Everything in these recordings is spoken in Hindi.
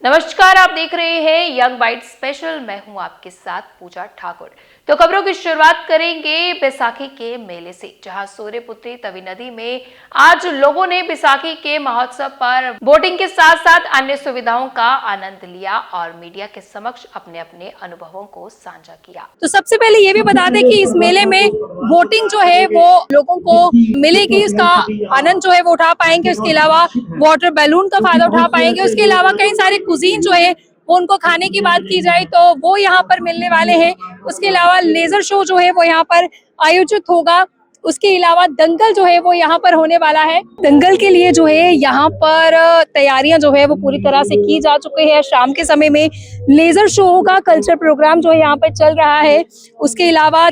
नमस्कार, आप देख रहे हैं यंग बाइट स्पेशल। मैं हूं आपके साथ पूजा ठाकुर। तो खबरों की शुरुआत करेंगे बैसाखी के मेले से, जहां सूर्यपुत्री तवी नदी में आज लोगों ने बैसाखी के महोत्सव पर बोटिंग के साथ साथ अन्य सुविधाओं का आनंद लिया और मीडिया के समक्ष अपने अपने अनुभवों को साझा किया। तो सबसे पहले ये भी बता दें कि इस मेले में बोटिंग जो है वो लोगों को मिलेगी, उसका आनंद जो है वो उठा पाएंगे। उसके अलावा वाटर बैलून का फायदा उठा पाएंगे। उसके अलावा कई सारे कुजीन जो है वो उनको खाने की बात की जाए तो वो यहाँ पर मिलने वाले हैं। उसके अलावा लेजर शो जो है वो यहाँ पर आयोजित होगा। उसके अलावा दंगल जो है वो यहाँ पर होने वाला है। दंगल के लिए जो है यहाँ पर तैयारियां जो है वो पूरी तरह से की जा चुकी है। शाम के समय में लेजर शो होगा, कल्चर प्रोग्राम जो है यहाँ पर चल रहा है। उसके अलावा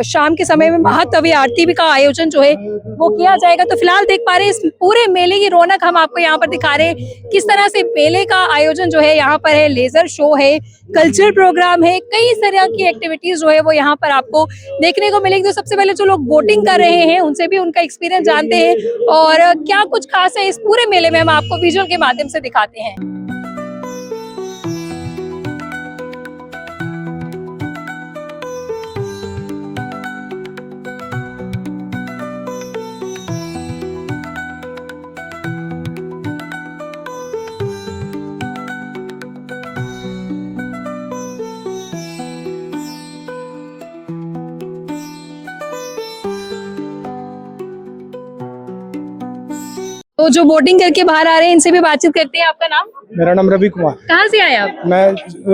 शाम के समय में महातवी आरती भी का आयोजन जो है वो किया जाएगा। तो फिलहाल देख पा रहे हैं इस पूरे मेले की रौनक हम आपको यहाँ पर दिखा रहे हैं, किस तरह से मेले का आयोजन जो है यहाँ पर है। लेजर शो है, कल्चर प्रोग्राम है, कई तरह की एक्टिविटीज जो है वो यहाँ पर आपको देखने को मिलेंगी। तो सबसे पहले जो लोग बोटिंग कर रहे हैं उनसे भी उनका एक्सपीरियंस जानते हैं और क्या कुछ खास है इस पूरे मेले में हम आपको विजुअल के माध्यम से दिखाते हैं। तो जो बोटिंग करके बाहर आ रहे हैं इनसे भी बातचीत करते हैं। आपका नाम? मेरा नाम रवि कुमार। कहाँ से आए आप? मैं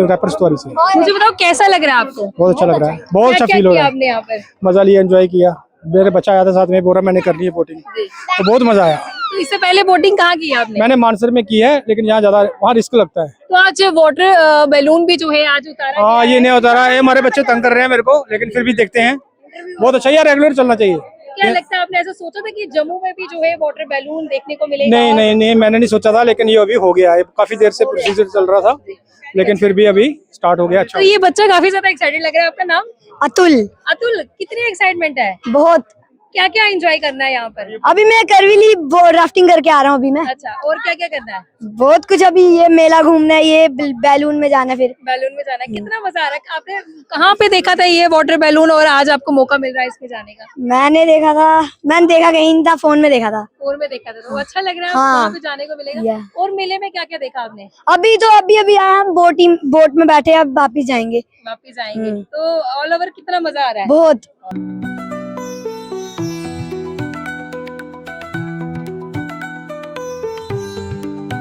रैपर स्टोरी से। मुझे बताओ कैसा लग रहा है आपको? बहुत अच्छा लग रहा है, बहुत अच्छा क्या फील हो रहा है। आपने यहाँ पर मजा लिया, एंजॉय किया। मेरे बच्चा आया था साथ में, बोला मैंने करनी है बोटिंग, तो बहुत मजा आया। तो इससे पहले बोटिंग कहाँ की है आपने? मैंने मानसर में की है, लेकिन यहाँ ज्यादा वहाँ रिस्क लगता है। तो आज वाटर बैलून भी जो है आज उतारा गया हाँ, है। ये नहीं उतारा है, हमारे बच्चे तंग कर रहे हैं मेरे को, लेकिन फिर भी देखते हैं। बहुत अच्छा यार, रेगुलर चलना चाहिए। क्या लगता है, आपने ऐसा सोचा था कि जम्मू में भी जो है वाटर बैलून देखने को मिलेगा? नहीं नहीं नहीं, मैंने नहीं सोचा था, लेकिन ये अभी हो गया है। काफी देर से प्रोसीजर चल रहा था, लेकिन फिर भी अभी स्टार्ट हो गया। अच्छा, तो ये बच्चा काफी ज्यादा एक्साइटेड लग रहा है। आपका नाम? अतुल। अतुल, कितनी एक्साइटमेंट है? बहुत। क्या क्या एंजॉय करना है यहाँ पर? अभी मैं करविली राफ्टिंग करके आ रहा हूँ अभी मैं। अच्छा, और क्या क्या करना है? बहुत कुछ, अभी ये मेला घूमना है, ये बैलून में जाना है, फिर बैलून में जाना है। कितना मजा आ रहा है? आपने कहाँ पे देखा था ये वाटर बैलून और आज आपको मौका मिल रहा है इसमें जाने का? मैंने देखा कहीं नहीं था, फोन में देखा था। फोन में देखा था, तो अच्छा लग रहा है। हाँ। वहाँ पे जाने को मिलेगा। और मेले में क्या क्या देखा आपने? अभी आया हम बोट में बैठे, अब वापिस जाएंगे। वापिस जाएंगे। तो ऑल ओवर कितना मजा आ रहा है? बहुत।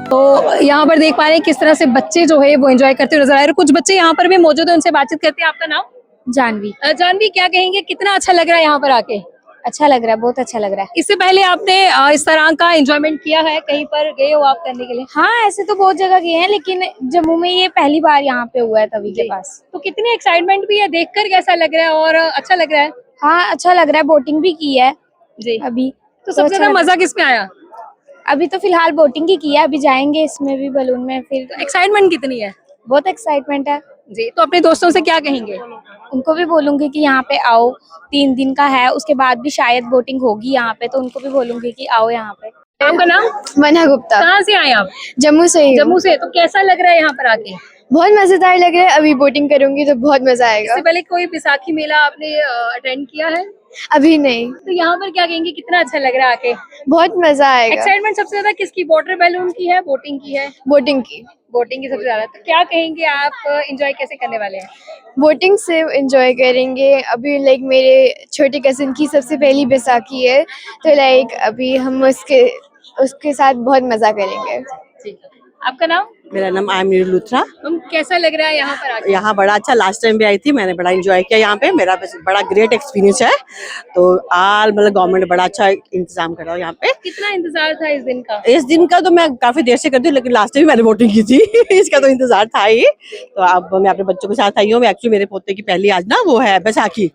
तो यहाँ पर देख पा रहे हैं किस तरह से बच्चे जो है वो एंजॉय करते हुए नजर आ रहे हैं। कुछ बच्चे यहाँ पर भी मौजूद है, उनसे बातचीत करते हैं। आपका नाम? जानवी। जानवी, क्या कहेंगे, कितना अच्छा लग रहा है यहाँ पर आके? अच्छा लग रहा है, बहुत अच्छा लग रहा है। इससे पहले आपने इस तरह का एंजॉयमेंट किया है? कहीं पर गए हो आप करने के लिए? हाँ, ऐसे तो बहुत जगह गए हैं, लेकिन जम्मू में ये पहली बार यहाँ पे हुआ है तवी के पास। तो कितनी एक्साइटमेंट भी है, देखकर कैसा लग रहा है और अच्छा लग रहा है? हाँ, अच्छा लग रहा है। बोटिंग भी की है जी। अभी। तो सबसे ज्यादा मजा किसमें आया? अभी तो फिलहाल बोटिंग की है, अभी जाएंगे इसमें भी, बलून में। फिर एक्साइटमेंट कितनी है? बहुत एक्साइटमेंट है जी। तो अपने दोस्तों से क्या कहेंगे? उनको भी बोलूंगी कि यहाँ पे आओ, 3 दिन का है, उसके बाद भी शायद बोटिंग होगी यहाँ पे, तो उनको भी बोलूंगी कि आओ यहाँ पे। आपका नाम? मना गुप्ता। कहाँ से आए आप? जम्मू से ही। जम्मू से। तो कैसा लग रहा है यहाँ पर आके? बहुत मजेदार लग रहा है, अभी बोटिंग करूंगी तो बहुत मजा आएगा। इससे पहले कोई बैसाखी मेला आपने अटेंड किया है? अभी नहीं। तो यहाँ पर क्या कहेंगे, कितना अच्छा लग रहा है आके? बहुत मजा आएगा। एक्साइटमेंट सबसे ज्यादा किसकी, वाटर बैलून की है, बोटिंग की है? बोटिंग की। बोटिंग की सबसे ज्यादा। तो क्या कहेंगे आप, एंजॉय कैसे करने वाले हैं? बोटिंग से एंजॉय करेंगे। अभी लाइक मेरे छोटे कजिन की सबसे पहली बैसाखी है, तो लाइक अभी हम उसके साथ बहुत मजा करेंगे। ठीक है। आपका नाम? मेरा नाम आमिर लुथरा। कैसा लग रहा है यहाँ पर आके? यहाँ बड़ा अच्छा, लास्ट टाइम भी आई थी, मैंने बड़ा एंजॉय किया यहाँ पे। मेरा बड़ा ग्रेट एक्सपीरियंस है। तो मतलब गवर्नमेंट बड़ा अच्छा इंतजाम कर रहा है यहाँ पे। कितना इंतजार था इस दिन का? इस दिन का तो मैं काफी देर से करती हूँ, लेकिन लास्ट टाइम मैंने वोटिंग की थी इसका तो इंतजार था ही। तो अब मैं अपने बच्चों के साथ आई हूँ। एक्चुअली मेरे पोते की पहली आज ना वो है बैसाखी,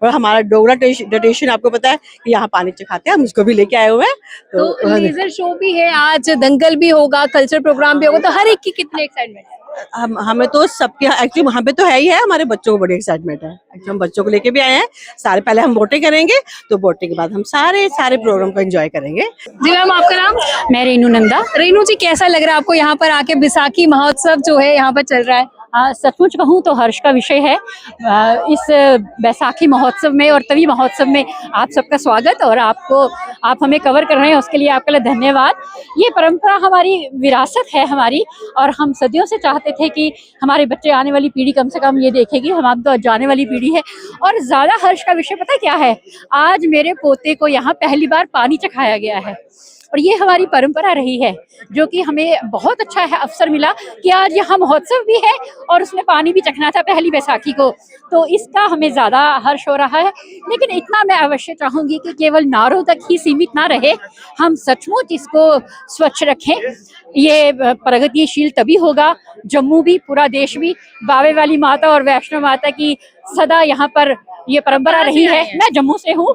और हमारा डोगरा ट्रेडिशन आपको पता है कि यहाँ पानी चखाते हैं, हम उसको भी लेके आए हुए हैं। तो लेजर शो भी है आज, दंगल भी होगा, कल्चर प्रोग्राम भी होगा, तो हर एक की कितनी एक्साइटमेंट है? हमें तो सबके एक्चुअली वहाँ पे तो है ही है, हमारे बच्चों को बड़ी एक्साइटमेंट है। एक्चुअली हम बच्चों को लेके भी आए हैं सारे। पहले हम बोटिंग करेंगे, तो बोटिंग के बाद हम सारे प्रोग्राम को एंजॉय करेंगे। जी मैम, आपका नाम? मैं रेनू नंदा। रेनू जी, कैसा लग रहा है आपको यहाँ पर आके? बैसाखी महोत्सव जो है यहाँ पर चल रहा है। सचमुच कहूँ तो हर्ष का विषय है इस बैसाखी महोत्सव में और तवी महोत्सव में आप सबका स्वागत, और आप हमें कवर कर रहे हैं, उसके लिए आपके लिए धन्यवाद। ये परंपरा हमारी विरासत है हमारी, और हम सदियों से चाहते थे कि हमारे बच्चे, आने वाली पीढ़ी कम से कम ये देखेगी। हम तो जाने वाली पीढ़ी है। और ज़्यादा हर्ष का विषय पता क्या है? आज मेरे पोते को यहाँ पहली बार पानी चखाया गया है, और ये हमारी परंपरा रही है, जो कि हमें बहुत अच्छा है अवसर मिला कि आज यहाँ महोत्सव भी है और उसमें पानी भी चखना था पहली बैसाखी को, तो इसका हमें ज़्यादा हर्ष हो रहा है। लेकिन इतना मैं अवश्य चाहूँगी कि केवल नारों तक ही सीमित ना रहे, हम सचमुच इसको स्वच्छ रखें। ये प्रगतिशील तभी होगा, जम्मू भी, पूरा देश भी, बावे वाली माता और वैष्णो माता की सदा यहाँ पर ये परंपरा रही है। मैं जम्मू से हूँ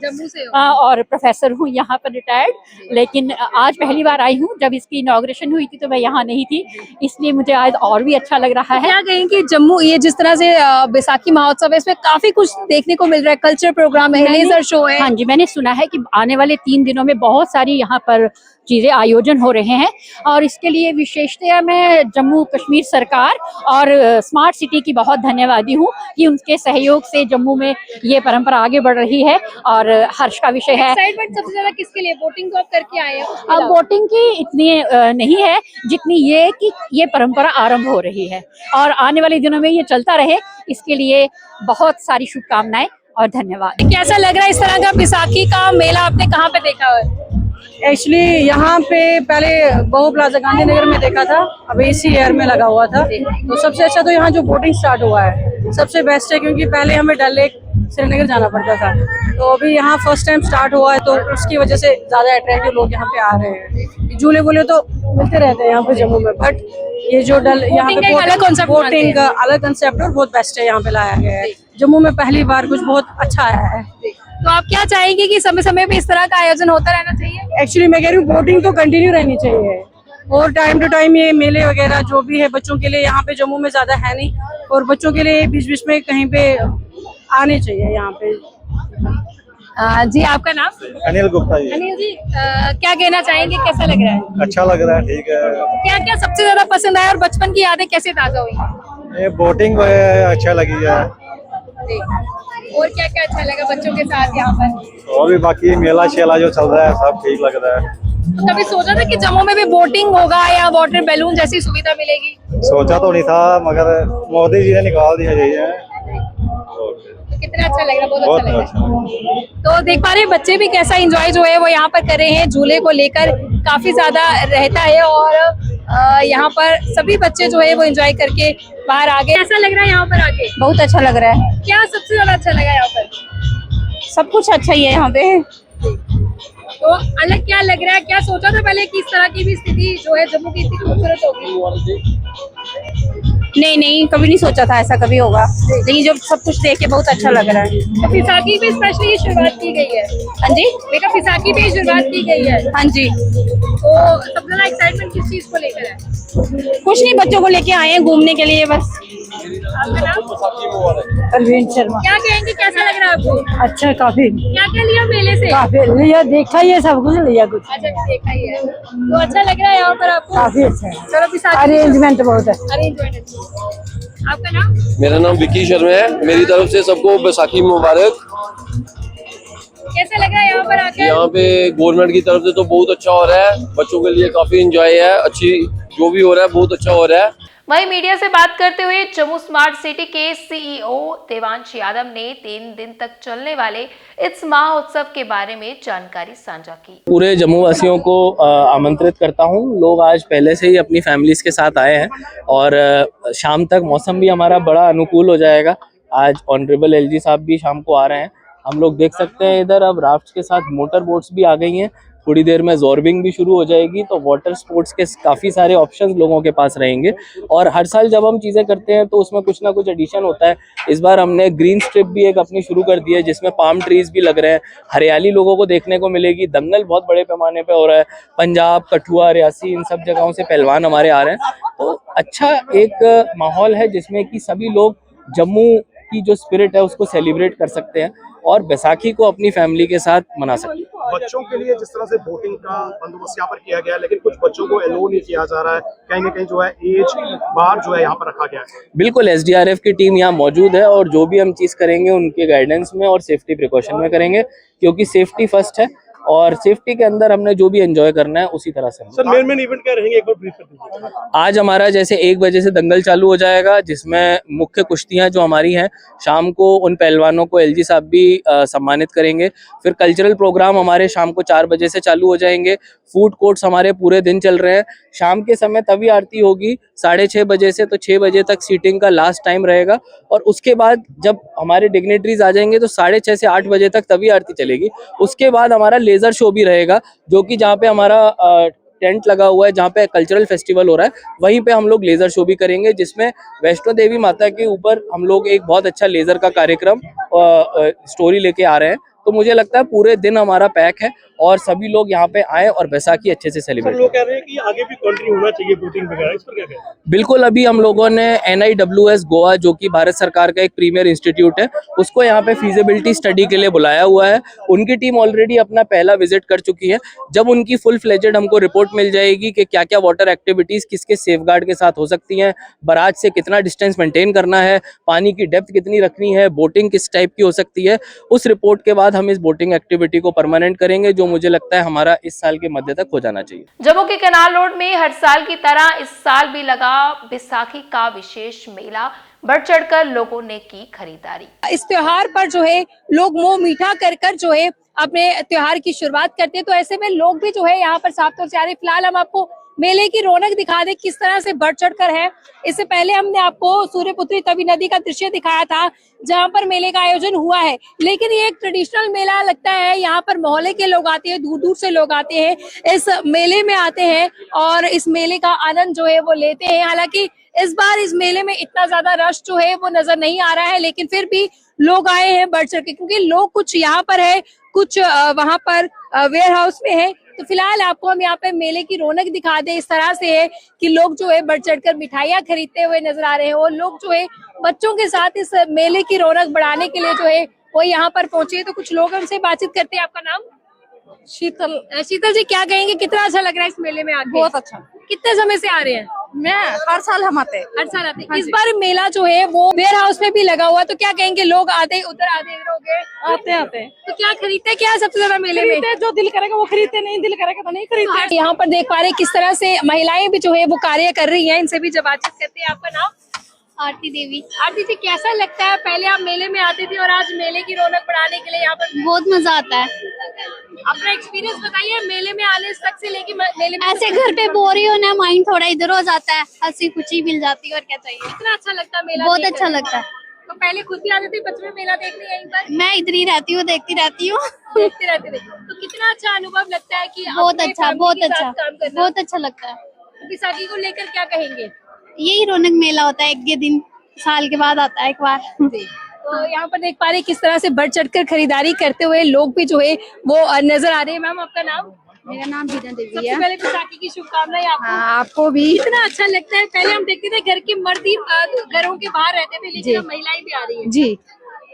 और प्रोफेसर हूँ यहाँ पर, रिटायर्ड, लेकिन आज पहली बार आई हूँ। जब इसकी इनॉग्रेशन हुई थी तो मैं यहाँ नहीं थी, इसलिए मुझे आज और भी अच्छा लग रहा है। क्या कहें कि जम्मू, ये जिस तरह से बैसाखी महोत्सव है, इसमें काफी कुछ देखने को मिल रहा है। कल्चर प्रोग्राम है, लेजर शो है। हाँ जी, मैंने सुना है कि आने वाले 3 दिनों में बहुत सारी यहाँ पर चीजें आयोजन हो रहे हैं, और इसके लिए विशेषतया मैं जम्मू कश्मीर सरकार और स्मार्ट सिटी की बहुत धन्यवादी हूँ कि उनके सहयोग से जम्मू में ये परंपरा आगे बढ़ रही है, और हर्ष का विषय है। एक्साइटमेंट सबसे ज्यादा किसके लिए? बोटिंग तो आप करके आए हैं। अब बोटिंग की इतनी नहीं है जितनी ये कि ये परंपरा आरंभ हो रही है, और आने वाले दिनों में ये चलता रहे, इसके लिए बहुत सारी शुभकामनाएं और धन्यवाद। कैसा लग रहा है इस तरह का बैसाखी का मेला? आपने कहाँ पे देखा है? एक्चुअली यहाँ पे पहले बहु प्लाजा गांधीनगर में देखा था, अभी इसी ईयर में लगा हुआ था। तो सबसे अच्छा तो यहाँ जो बोटिंग स्टार्ट हुआ है सबसे बेस्ट है, क्योंकि पहले हमें डल लेक श्रीनगर जाना पड़ता था, तो अभी यहाँ फर्स्ट टाइम स्टार्ट हुआ है, तो उसकी वजह से ज़्यादा अट्रैक्टिव लोग यहाँ पे आ रहे हैं। झूले वूले तो मिलते रहते हैं यहाँ पे जम्मू में, बट ये जो डल यहाँ पे बोटिंग का अलग कंसेप्ट और बहुत बेस्ट है, यहाँ पे लाया गया है। जम्मू में पहली बार कुछ बहुत अच्छा आया है। तो आप क्या चाहेंगे कि समय समय पे इस तरह का आयोजन होता रहना चाहिए? एक्चुअली मैं कह रही हूँ बोटिंग तो कंटिन्यू रहनी चाहिए, और टाइम टू टाइम ये मेले वगैरह जो भी है बच्चों के लिए, यहाँ पे जम्मू में ज्यादा है नहीं, और बच्चों के लिए बीच बीच में कहीं पे आने चाहिए यहाँ पे। जी, आपका नाम? अनिल गुप्ता जी। अनिल जी, क्या कहना चाहेंगे? कैसा लग रहा है? अच्छा लग रहा है, ठीक है। क्या क्या सबसे ज्यादा पसंद आया और बचपन की यादें कैसे ताजा हुई? ये बोटिंग अच्छा लगी है। और क्या क्या अच्छा लगा बच्चों के साथ यहाँ पर? और भी बाकी मेला शेला जो चल रहा है सब ठीक लग रहा है। तो कभी सोचा था कि जम्मू में भी बोटिंग होगा या वाटर बैलून जैसी सुविधा मिलेगी? सोचा तो नहीं था, मगर मोदी जी ने निकाल दिया है। तो कितना अच्छा लग रहा है? बहुत अच्छा लग अच्छा रहा है। तो देख पा रहे हैं बच्चे भी कैसा एंजॉय जो है वो यहाँ पर कर रहे हैं। झूले को लेकर काफी ज्यादा रहता है, और यहाँ पर सभी बच्चे जो है वो एंजॉय करके बाहर आ गए। कैसा लग रहा है यहाँ पर आके? बहुत अच्छा लग रहा है। क्या सबसे ज्यादा अच्छा लगा यहाँ पर? सब कुछ अच्छा ही है यहाँ पे। तो अलग क्या लग रहा है? क्या सोचा था पहले कि इस तरह की भी स्थिति जो है जम्मू की इतनी खूबसूरत होगी? नहीं, कभी नहीं सोचा था ऐसा कभी होगा, लेकिन जब सब कुछ देख के बहुत अच्छा लग रहा है। तो बैसाखी पे स्पेशली शुरुआत की गई है। हाँ जी, देखा, बैसाखी पे शुरुआत की गई है। हाँ जी। तो सबसे ज्यादा एक्साइटमेंट किस चीज को लेकर है? कुछ नहीं, बच्चों को लेके आए हैं घूमने के लिए बस। आपका नाम? अरविंद शर्मा। क्या कहेंगे, कैसा लग रहा है आपको? अच्छा, काफी क्या क्या लिया मेले से? काफी लिया, देखा ही है, सब कुछ लिया कुछ। अच्छा, देखा ही है। तो अच्छा लग रहा है यहाँ पर आपको? काफी अच्छा है, चलो बैसाखी अरेंजमेंट बहुत है। अरेंजमेंट अच्छी। आपका नाम? मेरा नाम विकी शर्मा है। मेरी तरफ से सबको बैसाखी मुबारक। कैसा लग रहा है यहाँ पर आके? यहाँ पे गवर्नमेंट की तरफ से तो बहुत अच्छा हो रहा है, बच्चों के लिए काफी एंजॉय है, अच्छी जो भी हो रहा है बहुत अच्छा हो रहा है। वहीं मीडिया से बात करते हुए जम्मू स्मार्ट सिटी के सीईओ देवांश यादव ने 3 दिन तक चलने वाले इस महोत्सव के बारे में जानकारी साझा की। पूरे जम्मू वासियों को आमंत्रित करता हूं। लोग आज पहले से ही अपनी फैमिलीज के साथ आए हैं, और शाम तक मौसम भी हमारा बड़ा अनुकूल हो जाएगा। आज ऑनरेबल एलजी साहब भी शाम को आ रहे हैं। हम लोग देख सकते हैं इधर अब राफ्ट के साथ मोटर बोट्स भी आ गई हैं, थोड़ी देर में जॉर्बिंग भी शुरू हो जाएगी, तो वाटर स्पोर्ट्स के काफ़ी सारे ऑप्शंस लोगों के पास रहेंगे। और हर साल जब हम चीज़ें करते हैं तो उसमें कुछ ना कुछ एडिशन होता है। इस बार हमने ग्रीन स्ट्रिप भी एक अपनी शुरू कर दी है, जिसमें पाम ट्रीज भी लग रहे हैं, हरियाली लोगों को देखने को मिलेगी। दंगल बहुत बड़े पैमाने पे हो रहा है, पंजाब, कठुआ, रियासी, इन सब जगहों से पहलवान हमारे आ रहे हैं। तो अच्छा एक माहौल है जिसमें कि सभी लोग जम्मू की जो स्पिरिट है उसको सेलिब्रेट कर सकते हैं और बैसाखी को अपनी फैमिली के साथ मना सकते हैं। बच्चों के लिए जिस तरह से बोटिंग का बंदोबस्त यहाँ पर किया गया है, लेकिन कुछ बच्चों को अलो नहीं किया जा रहा है, कहीं ना कहीं जो है एज बार जो है यहाँ पर रखा गया है। बिल्कुल, एसडीआरएफ की टीम यहाँ मौजूद है और जो भी हम चीज़ करेंगे उनके गाइडेंस में और सेफ्टी प्रिकॉशन में करेंगे, क्योंकि सेफ्टी फर्स्ट है और सेफ्टी के अंदर हमने जो भी एंजॉय करना है उसी तरह से। सर, मेन इवेंट क्या रहेंगे, एक बार ब्रीफ कर दीजिए। आज हमारा जैसे 1 बजे से दंगल चालू हो जाएगा, जिसमें मुख्य कुश्तियां जो हमारी हैं, शाम को उन पहलवानों को एलजी साहब भी सम्मानित करेंगे। फिर कल्चरल प्रोग्राम हमारे शाम को 4 बजे से चालू हो जाएंगे। फूड कोर्ट्स हमारे पूरे दिन चल रहे हैं। शाम के समय तभी आरती होगी 6:30 बजे से, तो 6 बजे तक सीटिंग का लास्ट टाइम रहेगा। और उसके बाद जब हमारे डिग्नेटरीज आ जाएंगे तो 6:30 से 8 बजे तक तभी आरती चलेगी। उसके बाद हमारा लेजर शो भी रहेगा, जो कि जहाँ पे हमारा टेंट लगा हुआ है, जहाँ पे कल्चरल फेस्टिवल हो रहा है, वहीं पे हम लोग लेजर शो भी करेंगे, जिसमें वैष्णो देवी माता के ऊपर हम लोग एक बहुत अच्छा लेजर का कार्यक्रम स्टोरी लेके आ रहे हैं। तो मुझे लगता है पूरे दिन हमारा पैक है और सभी लोग यहाँ पे आए और बैसाखी अच्छे से सेलिब्रेट करें। लोग कह रहे हैं कि आगे भी कंट्री होना चाहिए बोटिंग वगैरह, इस पर क्या कहते हैं? बिल्कुल, अभी हम लोगों ने NIWS गोवा, जो कि भारत सरकार का एक प्रीमियर इंस्टीट्यूट है, उसको यहाँ पे फीजिबिलिटी स्टडी के लिए बुलाया हुआ है। उनकी टीम ऑलरेडी अपना पहला विजिट कर चुकी है। जब उनकी फुल फ्लेजेड हमको रिपोर्ट मिल जाएगी कि क्या क्या वाटर एक्टिविटीज किसके सेफगार्ड के साथ हो सकती हैं, बराज से कितना डिस्टेंस मेंटेन करना है, पानी की डेप्थ कितनी रखनी है, बोटिंग किस टाइप की हो सकती है, उस रिपोर्ट के बाद हम इस बोटिंग एक्टिविटी को परमानेंट करेंगे, जो मुझे लगता है हमारा इस साल के मध्य तक हो जाना चाहिए। जम्मू के कैनाल रोड में हर साल की तरह इस साल भी लगा बैसाखी का विशेष मेला। बढ़ चढ़कर लोगों ने की खरीदारी। इस त्योहार पर जो है लोग मुंह मीठा कर कर जो है अपने त्योहार की शुरुआत करते हैं, तो ऐसे में लोग भी जो है यहाँ पर साफ तौर से आ रहे हैं। फिलहाल हम आपको मेले की रौनक दिखा दे किस तरह से बढ़ चढ़ कर है। इससे पहले हमने आपको सूर्यपुत्री तवी नदी का दृश्य दिखाया था, जहां पर मेले का आयोजन हुआ है। लेकिन ये एक ट्रेडिशनल मेला लगता है, यहाँ पर मोहल्ले के लोग आते हैं, दूर दूर से लोग आते हैं, इस मेले में आते हैं और इस मेले का आनंद जो है वो लेते हैं। हालांकि इस बार इस मेले में इतना ज्यादा रश जो है वो नजर नहीं आ रहा है, लेकिन फिर भी लोग आए हैं बढ़ चढ़ के, क्योंकि लोग कुछ यहाँ पर है, कुछ वहां पर वेयर हाउस में है। तो फिलहाल आपको हम यहाँ पे मेले की रौनक दिखा दे। इस तरह से है कि लोग जो है बढ़ चढ़कर मिठाइयाँ खरीदते हुए नजर आ रहे हैं और लोग जो है बच्चों के साथ इस मेले की रौनक बढ़ाने के लिए जो है वो यहाँ पर पहुंचे। तो कुछ लोग हमसे बातचीत करते हैं। आपका नाम? शीतल। शीतल जी, क्या कहेंगे, कितना अच्छा लग रहा है इस मेले में आके? बहुत अच्छा। कितने समय से आ रहे हैं? मैं हर साल हम आते हैं। हर साल आते हैं। इस बार मेला जो है वो वेयर हाउस में भी लगा हुआ, तो क्या कहेंगे, लोग आधे उधर आधे इधर हो गए आते हैं। तो क्या खरीदते क्या सबसे ज्यादा मेले में? जो दिल करेगा वो खरीदते, नहीं दिल करेगा तो नहीं खरीदते। यहाँ पर देख पा रहे हैं किस तरह से महिलाएं भी जो है वो कार्य कर रही हैं। इनसे भी जब बातचीत करते हैं। आपका नाम? आरती देवी। आरती जी, कैसा लगता है, पहले आप मेले में आते थे और आज मेले की रौनक बढ़ाने के लिए यहाँ पर? बहुत मजा आता है। अपना एक्सपीरियंस बताइए मेले में आने तक से लेके मेले में। ऐसे घर पे बोर ही होना, माइंड थोड़ा इधर हो जाता है, हंसी खुशी मिल जाती है और क्या चाहिए। कितना अच्छा लगता है मेला? बहुत अच्छा लगता है। तो पहले खुद भी आते थे बचपन में मेला देखने यहीं पर? मैं इधर ही रहती हूँ, देखती रहती हूँ। देखते रहते थे। तो कितना अच्छा अनुभव लगता है कि बहुत अच्छा, बहुत अच्छा, काम करना। बहुत अच्छा लगता है। बैसाखी को लेकर क्या कहेंगे? यही रौनक मेला होता है, एक ये दिन साल के बाद आता है एक बार। तो यहाँ पर देख पा रहे हैं किस तरह से बढ़ चढ़कर खरीदारी करते हुए लोग भी जो है वो नजर आ रहे हैं। मैम, आपका नाम? मेरा नाम बीना देवी सबसे है। पहले बैसाखी की शुभकामनाएं आपको। आपको भी। इतना अच्छा लगता है। पहले हम देखते थे घर के मर्द ही घरों के बाहर रहते थे, लेकिन अब महिलाएं भी आ रही है। जी,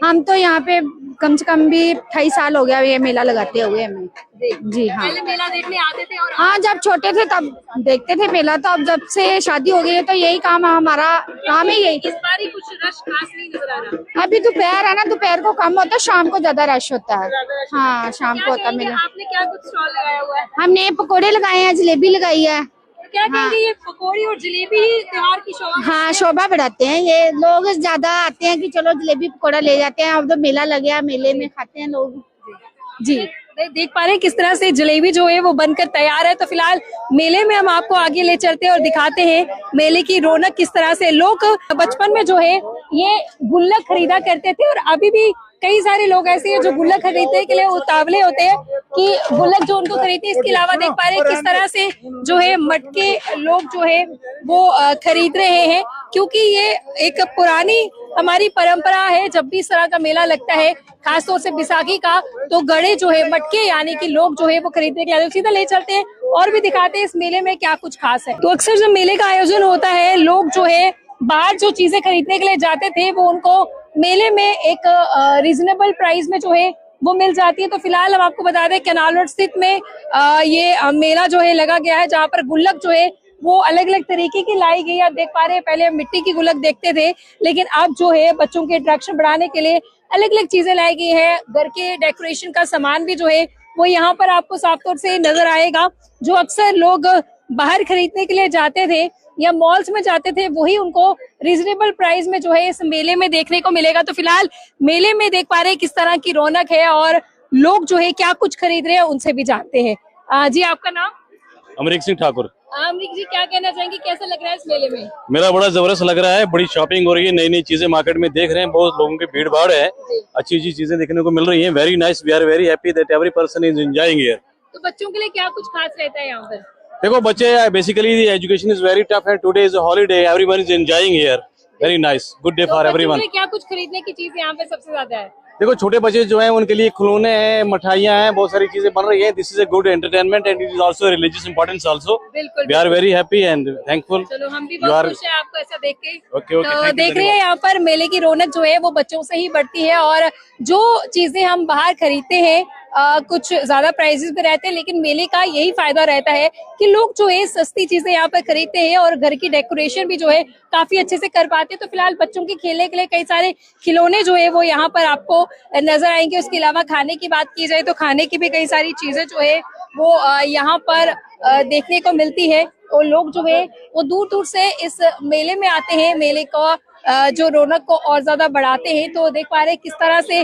हम तो यहाँ पे कम से कम भी 28 साल हो गया ये मेला लगाते हुए हमें। जी हाँ। पहले मेला देखने आते थे और हाँ, जब छोटे थे तब देखते थे मेला, तो अब जब से शादी हो गई है तो यही काम है, हमारा काम है यही। इस बार ही कुछ रश खास नहीं नजर आ रहा। अभी दोपहर है ना, दोपहर को कम होता है, शाम को ज्यादा रश होता है। हाँ, शाम को होता है मेला। आपने क्या कुछ स्टॉल लगाया हुआ है? हमने पकोड़े लगाए हैं, जलेबी लगाई है। क्या कहेंगे, ये पकौड़ी और जलेबी ही त्योहार की शोभा? हाँ, शोभा बढ़ाते हैं। ये लोग ज्यादा आते हैं कि चलो जलेबी पकोड़ा ले जाते हैं। अब तो मेला लग गया, मेले में खाते हैं लोग। जी, देख पा रहे हैं किस तरह से जलेबी जो है वो बनकर तैयार है। तो फिलहाल मेले में हम आपको आगे ले चलते हैं और दिखाते हैं मेले की रौनक किस तरह से। लोग बचपन में जो है ये गुल्लक खरीदा करते थे और अभी भी कई सारे लोग ऐसे हैं जो गुल्लक खरीदने के लिए उतावले होते हैं कि गुल्लक जो उनको खरीदते हैं। इसके अलावा देख पा रहे हैं किस तरह से जो है मटके लोग जो है वो खरीद रहे हैं, क्योंकि ये एक पुरानी हमारी परंपरा है। जब भी इस तरह का मेला लगता है, खासतौर से बैसाखी का, तो गड़े जो है मटके यानी कि लोग जो है वो खरीदने के लिए सीधा ले चलते हैं और भी दिखाते हैं इस मेले में क्या कुछ खास है। तो अक्सर जब मेले का आयोजन होता है, लोग जो है बाहर जो चीजें खरीदने के लिए जाते थे वो उनको मेले में एक रीजनेबल प्राइस में जो है वो मिल जाती है। तो फिलहाल हम आपको बता दें कैनाल रोड स्थित में ये मेला जो है लगा गया है, जहाँ पर गुल्लक जो है वो अलग अलग तरीके की लाई गई है। आप देख पा रहे हैं पहले हम मिट्टी की गुल्लक देखते थे, लेकिन अब जो है बच्चों के अट्रैक्शन बढ़ाने के लिए अलग अलग चीजें लाई गई है। घर के डेकोरेशन का सामान भी जो है वो यहाँ पर आपको साफ तौर से नजर आएगा। जो अक्सर लोग बाहर खरीदने के लिए जाते थे या मॉल्स में जाते थे, वही उनको रीजनेबल प्राइस में जो है इस मेले में देखने को मिलेगा। तो फिलहाल मेले में देख पा रहे हैं किस तरह की रौनक है और लोग जो है क्या कुछ खरीद रहे हैं, उनसे भी जानते हैं। जी आपका नाम? अमरीक सिंह ठाकुर। अमरीक जी, क्या कहना चाहेंगे, कैसा लग रहा है इस मेले में? मेरा बड़ा जबरदस्त लग रहा है, बड़ी शॉपिंग हो रही है, नई नई चीजें मार्केट में देख रहे हैं, बहुत लोगों की भीड़ भाड़ है, अच्छी अच्छी चीजें देखने को मिल रही हैं। Very nice, we are very happy that every person is enjoying here. तो बच्चों के लिए क्या कुछ खास रहता है यहाँ पर? देखो बच्चे, basically education is very tough and today is a holiday, everyone is enjoying here. Very nice, good day for everyone. क्या कुछ खरीदने की चीज यहाँ पे सबसे ज्यादा है? देखो छोटे बच्चे जो हैं उनके लिए खिलौने हैं, मिठाइयाँ हैं, बहुत सारी चीजें बन रही हैं। This is a good entertainment and it is also religious importance also. We are very happy and thankful. चलो हम भी बहुत खुश हैं आपको ऐसा देख के। ओके, तो देख रहे हैं यहाँ पर मेले की रौनक जो है वो बच्चों से ही बढ़ती है, और जो चीजें हम बाहर खरीदते हैं कुछ ज्यादा प्राइसेस पे रहते हैं, लेकिन मेले का यही फायदा रहता है कि लोग जो है सस्ती चीजें यहाँ पर खरीदते हैं और घर की डेकोरेशन भी जो है काफी अच्छे से कर पाते हैं। तो फिलहाल बच्चों के खेलने के लिए कई सारे खिलौने जो है वो यहाँ पर आपको नजर आएंगे। उसके अलावा खाने की बात की जाए तो खाने की भी कई सारी चीजें जो है वो यहाँ पर देखने को मिलती है, और लोग जो है वो दूर दूर से इस मेले में आते हैं, मेले का जो रौनक को और ज्यादा बढ़ाते हैं। तो देख पा रहे हैं किस तरह से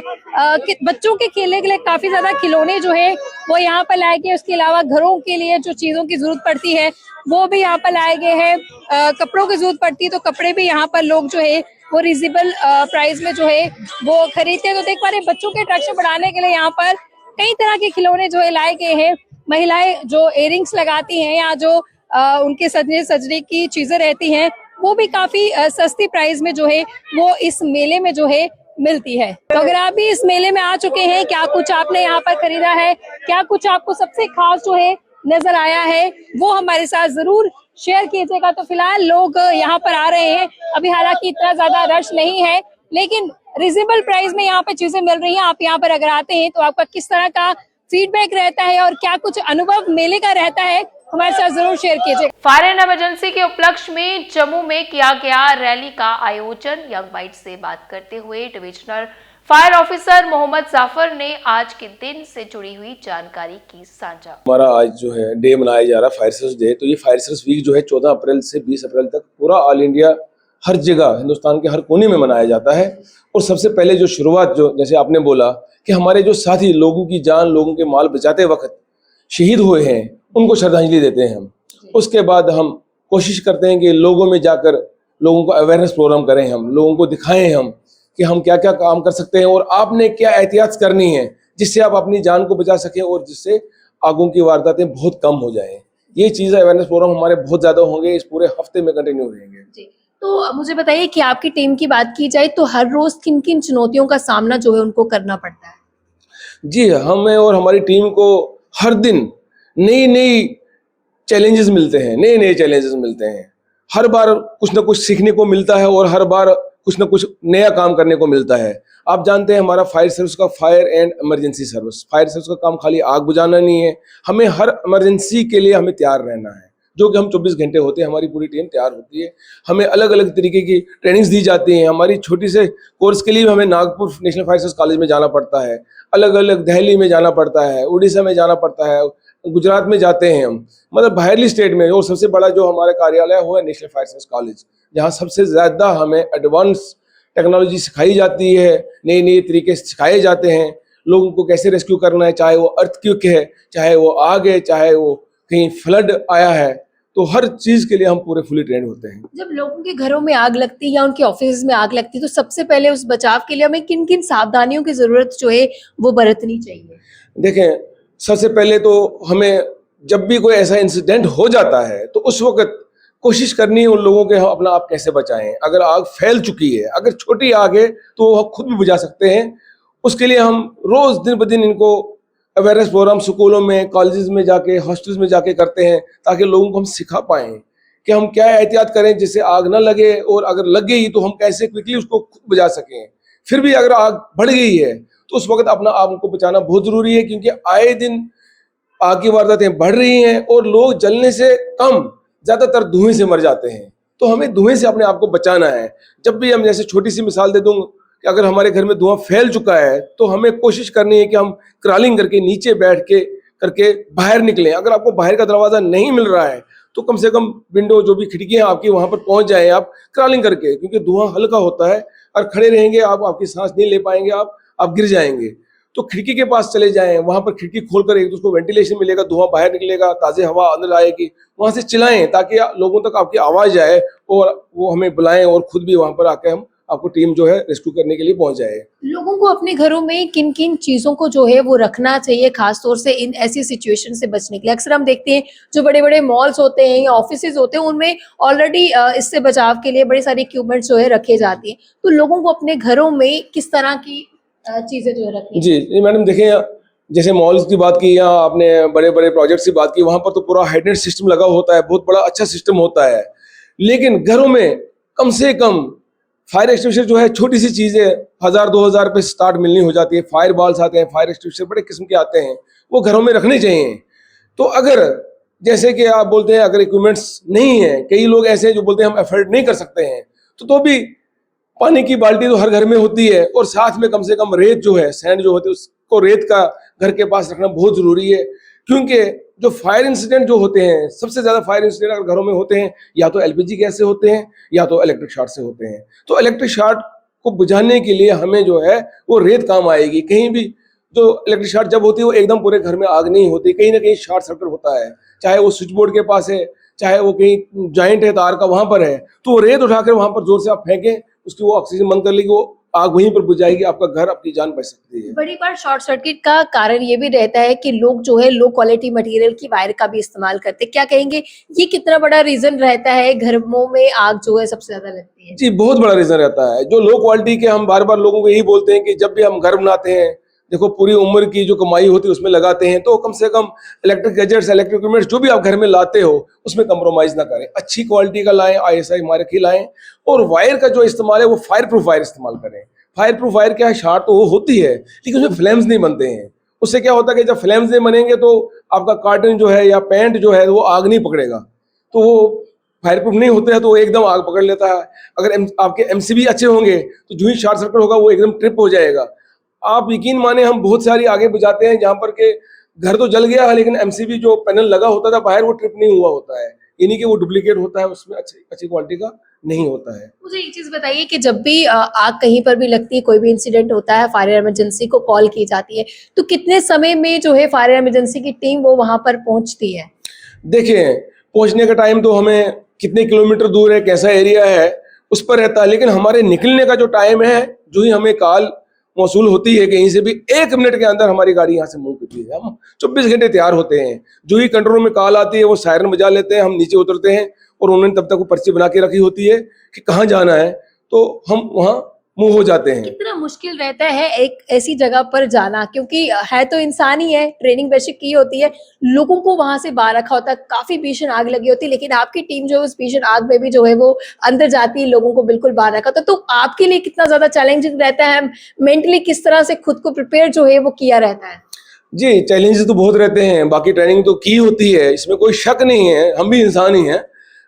बच्चों के खेलने के लिए काफी ज्यादा खिलौने जो है वो यहाँ पर लाए गए। उसके अलावा घरों के लिए जो चीजों की जरूरत पड़ती है वो भी यहाँ पर लाए गए हैं। कपड़ों की जरूरत पड़ती है तो कपड़े भी यहाँ पर लोग जो है वो रिजनेबल प्राइस में जो है वो खरीदते हैं। तो देख पा रहे हैं बच्चों के अट्रैक्शन बढ़ाने के लिए यहाँ पर कई तरह के खिलौने जो है लाए गए हैं। महिलाएं जो इयररिंग्स लगाती हैं या जो उनके सजने सजने की चीजें रहती हैं वो भी काफी सस्ती प्राइस में जो है वो इस मेले में जो है मिलती है। तो अगर आप भी इस मेले में आ चुके हैं, क्या कुछ आपने यहाँ पर खरीदा है, क्या कुछ आपको सबसे खास जो है नजर आया है, वो हमारे साथ जरूर शेयर कीजिएगा। तो फिलहाल लोग यहाँ पर आ रहे हैं, अभी हालांकि इतना ज्यादा रश नहीं है, लेकिन रिजनेबल प्राइस में यहाँ पे चीजें मिल रही हैं। आप यहाँ पर अगर आते हैं तो आपका किस तरह का फीडबैक रहता है और क्या कुछ अनुभव मेले का रहता है, हमारे साथ जरूर शेयर कीजिए। फायर एंड इमरजेंसी के उपलक्ष्य में जम्मू में किया गया रैली का आयोजन। यंग बाइट से बात करते हुए divisional fire officer Mohammad Jafar ने आज के दिन से जुड़ी हुई जानकारी की साझा। हमारा आज जो है डे मनाया जा रहा है फायर सर्विस डे। तो ये फायर सर्विस वीक जो है 14 अप्रैल से 20 अप्रैल तक पूरा ऑल इंडिया हर जगह हिंदुस्तान के हर कोने में मनाया जाता है। और सबसे पहले जो शुरुआत जो जैसे आपने बोला कि हमारे जो साथी लोगों की जान, लोगों के माल बचाते वक्त शहीद हुए हैं, उनको श्रद्धांजलि देते हैं हम। उसके बाद हम कोशिश करते हैं कि लोगों में जाकर लोगों को अवेयरनेस प्रोग्राम करें, हम लोगों को दिखाएं हम कि हम क्या क्या काम कर सकते हैं और आपने क्या एहतियात करनी है जिससे आप अपनी जान को बचा सकें और जिससे आगों की वारदातें बहुत कम हो जाएं। ये चीज़ अवेयरनेस प्रोग्राम हमारे बहुत ज़्यादा होंगे, इस पूरे हफ्ते में कंटिन्यू रहेंगे। तो मुझे बताइए कि आपकी टीम की बात की जाए तो हर रोज किन किन चुनौतियों का सामना जो है उनको करना पड़ता है? जी, हमें और हमारी टीम को हर दिन नई नई चैलेंजेस मिलते हैं, नए नए चैलेंजेस मिलते हैं। हर बार कुछ ना कुछ सीखने को मिलता है और हर बार कुछ ना कुछ नया काम करने को मिलता है। आप जानते हैं हमारा फायर सर्विस का fire and emergency service, fire service का काम खाली आग बुझाना नहीं है, हमें हर इमरजेंसी के लिए हमें तैयार रहना है, जो कि हम 24 घंटे होते हैं, हमारी पूरी टीम तैयार होती है। हमें अलग अलग तरीके की ट्रेनिंग्स दी जाती हैं। हमारी छोटी से कोर्स के लिए हमें Nagpur national fire service college में जाना पड़ता है, अलग अलग दिल्ली में जाना पड़ता है, उड़ीसा में जाना पड़ता है, गुजरात में जाते हैं हम, मतलब बाहरली स्टेट में। और सबसे बड़ा जो हमारा कार्यालय हुआ है नेशनल फायर सर्विस कॉलेज, जहाँ सबसे ज़्यादा हमें एडवांस टेक्नोलॉजी सिखाई जाती है, नए नए तरीके सिखाए जाते हैं लोगों को कैसे रेस्क्यू करना है, चाहे वो अर्थक्वेक है, चाहे वो आग है, चाहे वो कहीं फ्लड आया है, तो हर चीज के लिए हम पूरे फुली ट्रेंड होते हैं। जब लोगों के घरों में आग लगती है या उनके ऑफिस में आग लगती है तो सबसे पहले उस बचाव के लिए हमें किन किन सावधानियों की जरूरत जो है वो बरतनी चाहिए? देखें, सबसे पहले तो हमें जब भी कोई ऐसा इंसिडेंट हो जाता है तो उस वक्त कोशिश करनी है उन लोगों के हम अपना आप कैसे बचाएं। अगर आग फैल चुकी है, अगर छोटी आग है तो हम खुद भी बुझा सकते हैं। उसके लिए हम रोज दिन ब दिन इनको अवेयरनेस प्रोग्राम स्कूलों में, कॉलेजेस में जाके, हॉस्टल्स में जाके करते हैं ताकि लोगों को हम सिखा पाएं कि हम क्या एहतियात करें जिससे आग ना लगे, और अगर लग गई तो हम कैसे क्विकली उसको खुद बुझा सकें। फिर भी अगर आग बढ़ गई है तो उस वक्त अपना आप को बचाना बहुत जरूरी है, क्योंकि आए दिन आग की वारदातें बढ़ रही हैं और लोग जलने से कम ज्यादातर धुएं से मर जाते हैं। तो हमें धुएं से अपने आप को बचाना है। जब भी हम, जैसे छोटी सी मिसाल दे दूं कि अगर हमारे घर में धुआं फैल चुका है तो हमें कोशिश करनी है कि हम क्रॉलिंग करके नीचे बैठ के करके बाहर निकलें। अगर आपको बाहर का दरवाजा नहीं मिल रहा है तो कम से कम विंडो, जो भी खिड़कियां आपकी, वहां पर पहुंच जाएं आप क्रॉलिंग करके, क्योंकि धुआं हल्का होता है और खड़े रहेंगे आप, आपकी सांस नहीं ले पाएंगे, आप गिर जाएंगे। तो खिड़की के पास चले जाएं, वहां पर खिड़की खोलकर एक दूसरे को वेंटिलेशन मिलेगा, धुआं बाहर निकलेगा, ताज़ी हवा अंदर आएगी, वहां से चिल्लाएं ताकि लोगों तक आपकी आवाज जाए और वो हमें बुलाएं और खुद भी वहां पर आके हम आपको टीम जो है रेस्क्यू करने के लिए पहुंच जाए। लोगों को अपने घरों में किन किन चीजों को जो है वो रखना चाहिए खास तौर से इन ऐसी सिचुएशन से बचने के लिए? अक्सर हम देखते हैं जो बड़े बड़े मॉल्स होते हैं या ऑफिसेज होते हैं उनमें ऑलरेडी इससे बचाव के लिए बड़ी सारी इक्विपमेंट्स जो है रखे जाती हैं। तो लोगों को अपने घरों में किस तरह की चीजें जो है रखनी? जी मैडम, देखिए, जैसे मॉल्स की बात की या आपने बड़े बड़े प्रोजेक्ट्स की बात की, वहां पर तो पूरा हाइड्रेंट सिस्टम लगा होता है, बहुत बड़ा अच्छा सिस्टम होता है। लेकिन घरों में कम से कम फायर एक्सटिंग्विशर जो है, छोटी सी चीजें 1000-2000 पे स्टार्ट मिलनी हो जाती है। फायर बॉल्स आते हैं, फायर एक्सटिंग्विशर बड़े किस्म के आते हैं, वो घरों में रखने चाहिए। तो अगर जैसे कि आप बोलते हैं अगर इक्विपमेंट्स नहीं है, कई लोग ऐसे हैं जो बोलते हैं हम अफोर्ड नहीं कर सकते हैं, तो भी पानी की बाल्टी तो हर घर में होती है, और साथ में कम से कम रेत जो है, सैंड जो होती है, उसको रेत का घर के पास रखना बहुत जरूरी है। क्योंकि जो फायर इंसिडेंट जो होते हैं, सबसे ज्यादा फायर इंसिडेंट अगर घरों में होते हैं या तो एलपीजी गैस से होते हैं या तो इलेक्ट्रिक शॉर्ट से होते हैं। तो इलेक्ट्रिक शॉर्ट को बुझाने के लिए हमें जो है वो रेत काम आएगी। कहीं भी जो इलेक्ट्रिक शॉर्ट जब होती है वो एकदम पूरे घर में आग नहीं होती, कहीं ना कहीं शॉर्ट सर्किट होता है, चाहे वो स्विच बोर्ड के पास है, चाहे वो कहीं जॉइंट है तार का वहां पर है, तो वो रेत उठाकर वहां पर जोर से आप फेंकें, उसकी वो ऑक्सीजन बंद कर लेगी, वो आग वहीं पर बुझ जाएगी, आपका घर, आपकी जान बच सकती है। बड़ी बार शॉर्ट सर्किट का कारण ये भी रहता है कि लोग जो है लो क्वालिटी मटेरियल की वायर का भी इस्तेमाल करते हैं। क्या कहेंगे, ये कितना बड़ा रीजन रहता है घरों में आग जो है सबसे ज्यादा लगती है? जी, बहुत बड़ा रीजन रहता है। जो लो क्वालिटी के, हम बार बार लोगों को यही बोलते हैं कि जब भी हम घर बनाते हैं, देखो पूरी उम्र की जो कमाई होती है उसमें लगाते हैं, तो कम से कम इलेक्ट्रिक गैजेट्स, इलेक्ट्रिक इक्विपमेंट्स जो भी आप घर में लाते हो उसमें कंप्रोमाइज ना करें, अच्छी क्वालिटी का लाएं, ISI मार्क ही लाएं। और वायर का जो इस्तेमाल है वो फायर प्रूफ वायर इस्तेमाल करें। फायर प्रूफ वायर क्या है, शॉर्ट तो वो होती है लेकिन उसमें फ्लेम्स नहीं बनते हैं। उससे क्या होता है कि जब फ्लेम्स नहीं बनेंगे तो आपका कार्टन जो है या पेंट जो है वो आग नहीं पकड़ेगा, तो वो फायर प्रूफ नहीं होते हैं, तो वो एकदम आग पकड़ लेता है। अगर आपके MCB अच्छे होंगे तो जो ही शॉर्ट सर्किट होगा वो एकदम ट्रिप हो जाएगा। आप यकीन माने, हम बहुत सारी आगे बुझाते हैं जहाँ पर के घर तो जल गया है लेकिन MCB जो पैनल लगा होता था बाहर वो ट्रिप नहीं हुआ होता है, यानी कि वो डुप्लीकेट होता है, उसमें अच्छी क्वालिटी का नहीं होता है। मुझे एक चीज बताइए कि जब भी आग कहीं पर भी लगती है, कोई भी इंसिडेंट होता है, फायर इमरजेंसी को कॉल की जाती है, तो कितने समय में जो है फायर इमरजेंसी की टीम वो वहां पर पहुंचती है? देखिए, पहुंचने का टाइम तो हमें कितने किलोमीटर दूर है, कैसा एरिया है उस पर रहता है, लेकिन हमारे निकलने का जो टाइम है, जो ही हमें कॉल मौसूल होती है कहीं से भी, 1 मिनट के अंदर हमारी गाड़ी यहाँ से मूव करती है। हम 24 घंटे तैयार होते हैं। जो ही कंट्रोल में कॉल आती है वो सायरन बजा लेते हैं, हम नीचे उतरते हैं और उन्होंने तब तक वो पर्ची बना के रखी होती है कि कहाँ जाना है, तो हम वहाँ मूव हो जाते हैं। कितना मुश्किल रहता है एक ऐसी जगह पर जाना, क्योंकि है तो इंसान ही है, ट्रेनिंग बेसिक की होती है, लोगों को वहां से बाहर रखा होता है, काफी भीषण आग लगी होती है, लेकिन आपकी टीम जो है उस भीषण आग में भी जो है वो अंदर जाती है, लोगों को बिल्कुल बाहर रखा होता है। तो आपके लिए कितना ज्यादा चैलेंजिंग रहता है, मेंटली किस तरह से खुद को प्रिपेयर जो है वो किया रहता है? जी, चैलेंजेस तो बहुत रहते हैं, बाकी ट्रेनिंग तो की होती है, इसमें कोई शक नहीं है, हम भी इंसान ही हैं।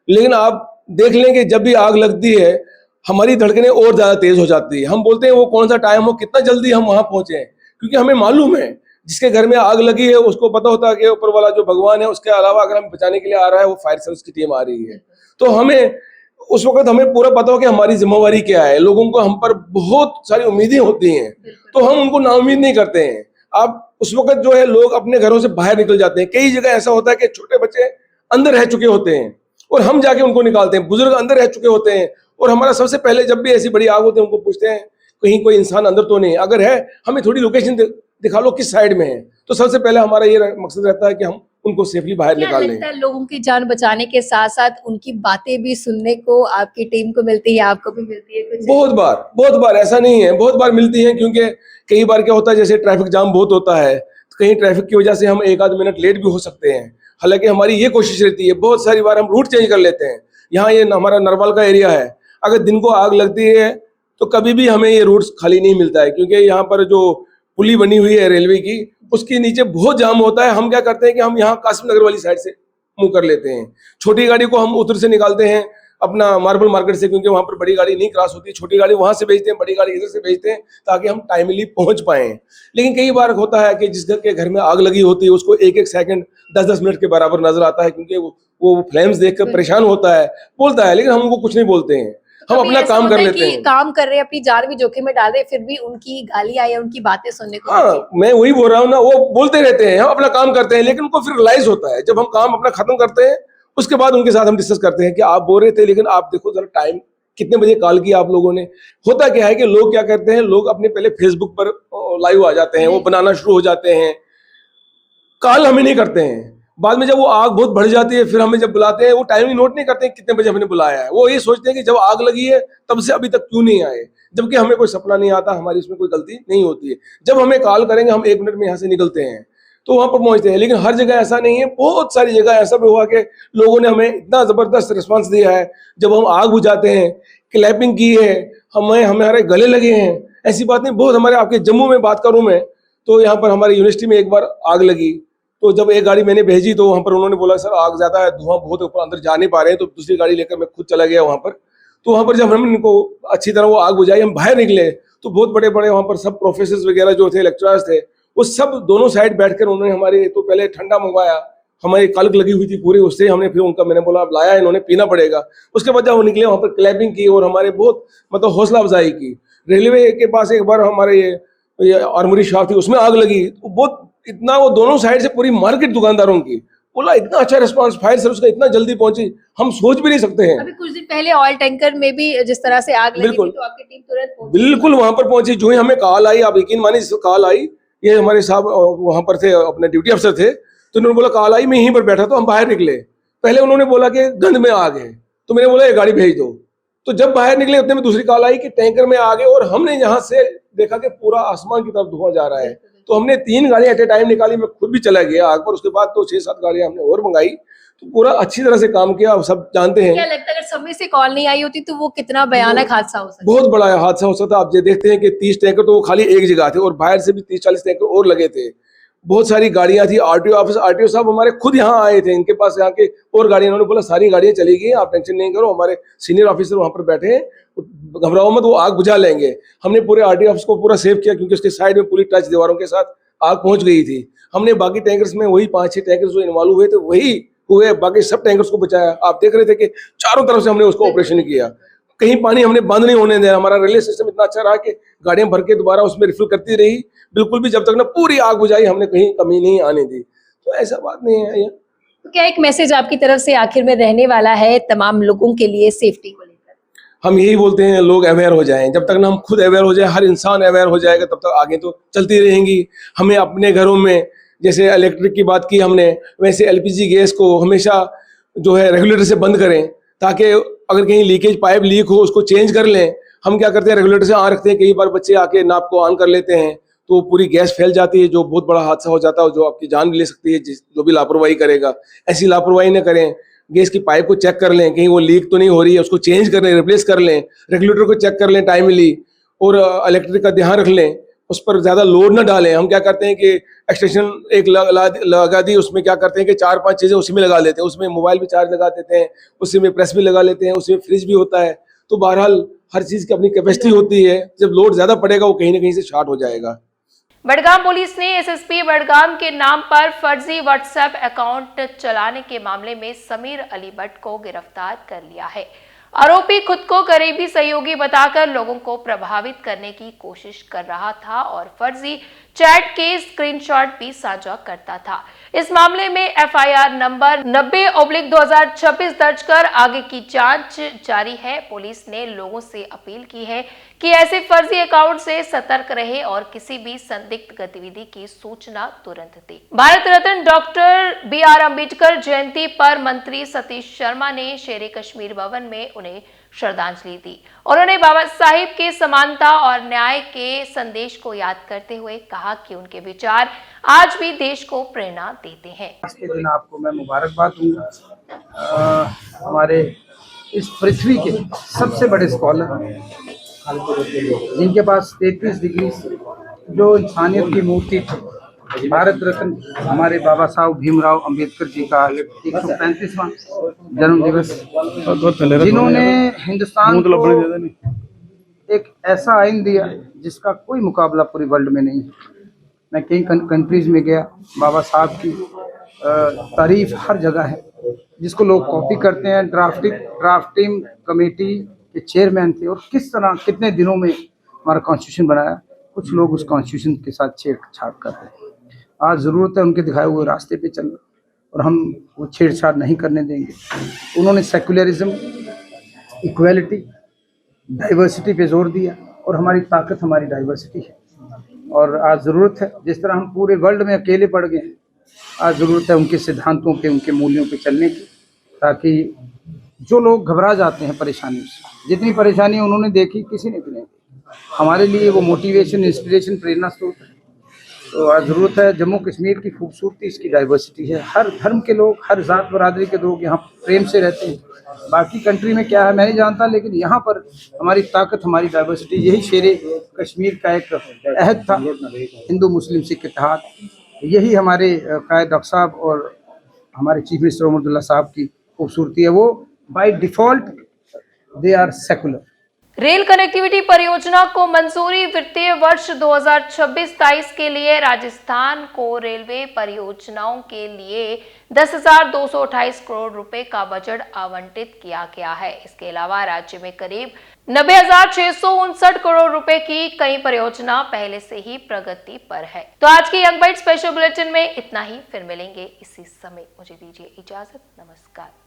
लेकिन आप देख लें कि जब भी आग लगती है हमारी धड़कनें और ज्यादा तेज हो जाती है। हम बोलते हैं वो कौन सा टाइम हो, कितना जल्दी हम वहां पहुंचे, क्योंकि हमें मालूम है जिसके घर में आग लगी है उसको पता होता है कि ऊपर वाला जो भगवान है उसके अलावा अगर हमें बचाने के लिए आ रहा है वो फायर सर्विस की टीम आ रही है। तो हमें उस वक्त हमें पूरा पता हो कि हमारी जिम्मेवारी क्या है। लोगों को हम पर बहुत सारी उम्मीदें होती हैं, तो हम उनको नाउम्मीद नहीं करते हैं। आप उस वक्त जो है लोग अपने घरों से बाहर निकल जाते हैं। कई जगह ऐसा होता है कि छोटे बच्चे अंदर रह चुके होते हैं और हम जाके उनको निकालते हैं। बुजुर्ग अंदर रह चुके होते हैं और हमारा सबसे पहले जब भी ऐसी बड़ी आग होती है उनको पूछते हैं कहीं कोई इंसान अंदर तो नहीं, अगर है हमें थोड़ी लोकेशन दिखा लो किस साइड में है। तो सबसे पहले हमारा ये मकसद रहता है कि हम उनको सेफली बाहर निकाल लें। लगता है लोगों की जान बचाने के साथ साथ उनकी बातें भी सुनने को आपकी टीम को मिलती है, आपको भी मिलती है कुछ? बहुत बार ऐसा नहीं है, बहुत बार मिलती है, क्योंकि कई बार क्या होता है जैसे ट्रैफिक जाम बहुत होता है, तो कहीं ट्रैफिक की वजह से हम एक आध मिनट लेट भी हो सकते हैं। हालांकि हमारी ये कोशिश रहती है, बहुत सारी बार हम रूट चेंज कर लेते हैं। यहाँ ये हमारा नरवाल का एरिया है, अगर दिन को आग लगती है तो कभी भी हमें ये रूट खाली नहीं मिलता है, क्योंकि यहाँ पर जो पुली बनी हुई है रेलवे की उसके नीचे बहुत जाम होता है। हम क्या करते हैं कि हम यहाँ कासिम नगर वाली साइड से मूव कर लेते हैं। छोटी गाड़ी को हम उधर से निकालते हैं अपना मार्बल मार्केट से, क्योंकि वहाँ पर बड़ी गाड़ी नहीं क्रॉस होती, छोटी गाड़ी वहाँ से भेजते हैं, बड़ी गाड़ी इधर से भेजते हैं ताकि हम टाइमली पहुँच पाएं। लेकिन कई बार होता है कि जिस घर के घर में आग लगी होती है उसको एक एक सेकंड 10-10 मिनट के बराबर नजर आता है, क्योंकि वो फ्लेम्स देखकर परेशान होता है, बोलता है, लेकिन हम उनको कुछ नहीं बोलते हैं, हम अपना काम कर लेते हैं। काम कर रहे हैं, अपनी जान भी जोखिम में डाल रहे हैं, फिर भी उनकी गालियां या उनकी बातें सुनने को हाँ, मैं वही बोल रहा हूँ ना, वो बोलते रहते हैं, हम अपना काम करते हैं, लेकिन उनको फिर रियलाइज होता है जब हम काम अपना खत्म करते हैं, उसके बाद उनके साथ हम डिस्कस करते हैं कि आप बोल रहे थे लेकिन आप देखो जरा टाइम कितने बजे कॉल किया आप लोगों ने। होता क्या है कि लोग क्या करते हैं, लोग अपने पहले फेसबुक पर लाइव आ जाते हैं, वो बनाना शुरू हो जाते हैं, कॉल हमें नहीं करते हैं। बाद में जब वो आग बहुत बढ़ जाती है फिर हमें जब बुलाते हैं वो टाइम ही नोट नहीं करते हैं कितने बजे हमने बुलाया है, वो ये सोचते हैं कि जब आग लगी है तब से अभी तक क्यों नहीं आए, जबकि हमें कोई सपना नहीं आता, हमारी इसमें कोई गलती नहीं होती है। जब हमें कॉल करेंगे हम 1 मिनट में यहाँ से निकलते हैं तो वहां पर पहुंचते हैं, लेकिन हर जगह ऐसा नहीं है, बहुत सारी जगह ऐसा भी हुआ कि लोगों ने हमें इतना जबरदस्त रिस्पांस दिया है, जब हम आग बुझाते हैं, क्लैपिंग की है, हमारे गले लगे हैं, ऐसी बात नहीं। बहुत हमारे आपके जम्मू में बात करूं मैं तो यहाँ पर हमारी यूनिवर्सिटी में एक बार आग लगी, तो जब एक गाड़ी मैंने भेजी तो वहाँ पर उन्होंने बोला सर आग ज्यादा है, धुआं बहुत ऊपर अंदर जा नहीं पा रहे हैं, तो दूसरी गाड़ी लेकर मैं खुद चला गया वहाँ पर। तो वहाँ पर जब हमने इनको अच्छी तरह वो आग बुझाई, हम बाहर निकले तो बहुत बड़े बड़े वहाँ पर सब प्रोफेसर वगैरह जो थे, लेक्चरर्स थे, वो सब दोनों साइड बैठकर उन्होंने हमारे तो पहले ठंडा मंगवाया, हमारी कल्क लगी हुई थी पूरी, उससे हमने फिर उनका मैंने बोला अब लाया है, इन्होंने पीना पड़ेगा। उसके बाद जब वो निकले वहाँ पर क्लैपिंग की और हमारे बहुत मतलब हौसला अफजाई की। रेलवे के पास एक बार हमारे ये आर्मरी शॉप थी उसमें आग लगी, तो बहुत इतना वो दोनों साइड से पूरी मार्केट दुकानदारों की बोला इतना अच्छा रिस्पांस, फायर सर्विस का इतना जल्दी पहुंची, हम सोच भी नहीं सकते हैं। अभी कुछ दिन पहले ऑयल टैंकर में भी जिस तरह से आग लगी थी तो आपकी टीम तुरंत पहुंची? बिल्कुल वहां पर पहुंची, जो ही हमें कॉल आई, आप यकीन मानिए कॉल आई, ये हमारे साहब वहां पर थे, अपने ड्यूटी अफसर थे, तो उन्होंने बोला कॉल आई, मैं यहीं पर बैठा तो हम बाहर निकले। पहले उन्होंने बोला कि गंद में आग है, तो मैंने बोला ये गाड़ी भेज दो। तो जब बाहर निकले उतने में दूसरी कॉल आई कि टैंकर में आग है, और हमने यहाँ से देखा कि पूरा आसमान की तरफ धुआं जा रहा है। तो हमने 3 गाड़ियां एट ए टाइम निकाली, मैं खुद भी चला गया आग पर, उसके बाद तो 6-7 गाड़ियां हमने और मंगाई, तो पूरा अच्छी तरह से काम किया, सब जानते हैं। क्या लगता है अगर समय से कॉल नहीं आई होती तो वो कितना भयानक हादसा हो सकता? बहुत बड़ा हादसा हो सकता। आप ये देखते हैं कि 30 टैंकर तो वो खाली एक जगह थे और बाहर से भी 30-40 टैंकर और लगे थे, बहुत सारी गाड़ियां थी। आरटीओ ऑफिस, आरटीओ साहब हमारे खुद यहाँ आए थे, इनके पास यहाँ के और गाड़ियां, उन्होंने बोला सारी गाड़ियां चली गई, आप टेंशन नहीं करो, हमारे सीनियर ऑफिसर वहां पर बैठे हैं, घबराओ मत, वो आग बुझा लेंगे। हमने पूरे आरटीओ ऑफिस को पूरा सेव किया, क्योंकि उसके साइड में पूरी टच दीवारों के साथ आग पहुंच गई थी। हमने बाकी टैंकर्स में वही 5-6 टैंकर्स जो इन्वॉल्व हुए थे वही हुए, बाकी सब टैंकर्स को बचाया। आप देख रहे थे कि चारों तरफ से हमने उसको ऑपरेशन किया, कहीं पानी हमने बंद नहीं होने दिया। हमारा रिले सिस्टम इतना अच्छा रहा कि गाड़ियां भर के दोबारा उसमें रिफिल करती रही, बिल्कुल भी जब तक ना पूरी आग बुझाई हमने कहीं कमी नहीं आने दी। तो ऐसा बात नहीं है। तो क्या एक मैसेज आपकी तरफ से आखिर में रहने वाला है तमाम लोगों के लिए सेफ्टी को लेकर? हम यही बोलते हैं लोग अवेयर हो जाएं, जब तक ना हम खुद अवेयर हो जाए, हर इंसान अवेयर हो जाएगा, तब तक आगे तो चलती रहेंगी। हमें अपने घरों में जैसे इलेक्ट्रिक की बात की हमने, वैसे एलपीजी गैस को हमेशा जो है रेगुलेटर से बंद करें, ताकि अगर कहीं लीकेज पाइप लीक हो उसको चेंज कर लें। हम क्या करते हैं रेगुलेटर से ऑन रखते हैं, कई बार बच्चे आके नाप को ऑन कर लेते हैं तो पूरी गैस फैल जाती है, जो बहुत बड़ा हादसा हो जाता है, जो आपकी जान भी ले सकती है जो भी लापरवाही करेगा। ऐसी लापरवाही न करें, गैस की पाइप को चेक कर लें, कहीं वो लीक तो नहीं हो रही है, उसको चेंज कर लें, रिप्लेस कर लें, रेगुलेटर को चेक कर लें टाइमली, और इलेक्ट्रिक का ध्यान रख लें, उस पर ज्यादा लोड न डालें। हम क्या करते हैं कि एक्सटेंशन एक लगा दी, उसमें क्या करते हैं कि 4-5 चीजें उसी में लगा लेते हैं, उसमें मोबाइल भी चार्ज लगा देते हैं, उसी में प्रेस भी लगा लेते हैं, उसमें फ्रिज भी होता है। तो बहरहाल हर चीज की अपनी कैपेसिटी होती है, जब लोड ज्यादा पड़ेगा वो कहीं ना कहीं से शॉर्ट हो जाएगा। बड़गाम पुलिस ने एसएसपी बड़गाम के नाम पर फर्जी व्हाट्सएप अकाउंट चलाने के मामले में समीर अली भट्ट को गिरफ्तार कर लिया है। आरोपी खुद को करीबी सहयोगी बताकर लोगों को प्रभावित करने की कोशिश कर रहा था और फर्जी चैट के स्क्रीनशॉट भी साझा करता था। इस मामले में एफआईआर नंबर 90/2026 दर्ज कर आगे की जांच जारी है। पुलिस ने लोगों से अपील की है कि ऐसे फर्जी अकाउंट से सतर्क रहे और किसी भी संदिग्ध गतिविधि की सूचना तुरंत दें। भारत रत्न डॉक्टर BR अम्बेडकर जयंती पर मंत्री सतीश शर्मा ने शेरे कश्मीर भवन में उन्हें श्रद्धांजलि दी। उन्होंने बाबा साहिब के समानता और न्याय के संदेश को याद करते हुए कहा कि उनके विचार आज भी देश को प्रेरणा देते हैं। आज के दिन आपको मैं मुबारकबाद दूंगा। हमारे इस पृथ्वी के सबसे बड़े स्कॉलर जिनके पास 33 डिग्री जो इंसानियत की मूर्ति थी, भारत रत्न हमारे बाबा साहब भीमराव अंबेडकर जी का 135वां जन्म दिवस, जिन्होंने हिंदुस्तान को एक ऐसा आइन दिया जिसका कोई मुकाबला पूरी वर्ल्ड में नहीं है। मैं कई कंट्रीज में गया, बाबा साहब की तारीफ हर जगह है, जिसको लोग कॉपी करते हैं। ड्राफ्टिंग कमेटी के चेयरमैन थे और किस तरह कितने दिनों में हमारा कॉन्स्टिट्यूशन बनाया। कुछ लोग उस कॉन्स्टिट्यूशन के साथ छेड़छाड़ कर रहे हैं। आज ज़रूरत है उनके दिखाए हुए रास्ते पे चलना और हम वो छेड़छाड़ नहीं करने देंगे। उन्होंने सेकुलरिज्म, इक्वालिटी, डाइवर्सिटी पे जोर दिया और हमारी ताकत हमारी डाइवर्सिटी है। और आज ज़रूरत है, जिस तरह हम पूरे वर्ल्ड में अकेले पड़ गए हैं, आज ज़रूरत है उनके सिद्धांतों पे, उनके मूल्यों पे चलने की, ताकि जो लोग घबरा जाते हैं परेशानियों से, जितनी परेशानी उन्होंने देखी किसी ने भी नहीं देखी, हमारे लिए वो मोटिवेशन, इंस्पिरेशन, प्रेरणा स्रोत है। तो आज ज़रूरत है, जम्मू कश्मीर की खूबसूरती इसकी डाइवर्सिटी है। हर धर्म के लोग, हर जात बरादरी के लोग यहाँ प्रेम से रहते हैं। बाकी कंट्री में क्या है मैं नहीं जानता, लेकिन यहाँ पर हमारी ताकत, हमारी डाइवर्सिटी, यही शेरे कश्मीर का एक अहद था, हिंदू मुस्लिम सिख इत्तेहाद। यही हमारे कायद डॉक्टर साहब और हमारे चीफ मिनिस्टर उमर अब्दुल्ला साहब की खूबसूरती है। वो by default they are secular. Rail connectivity परियोजना को मंजूरी। वित्तीय वर्ष 2026-23 के लिए राजस्थान को रेलवे परियोजनाओं के लिए 10,228 करोड़ रुपए का बजट आवंटित किया गया है। इसके अलावा राज्य में करीब 90,659 करोड़ रुपए की कई परियोजना पहले से ही प्रगति पर है। तो आज की यंग बाइट स्पेशल बुलेटिन में इतना ही। फिर मिलेंगे इसी समय। मुझे दीजिए इजाजत। नमस्कार।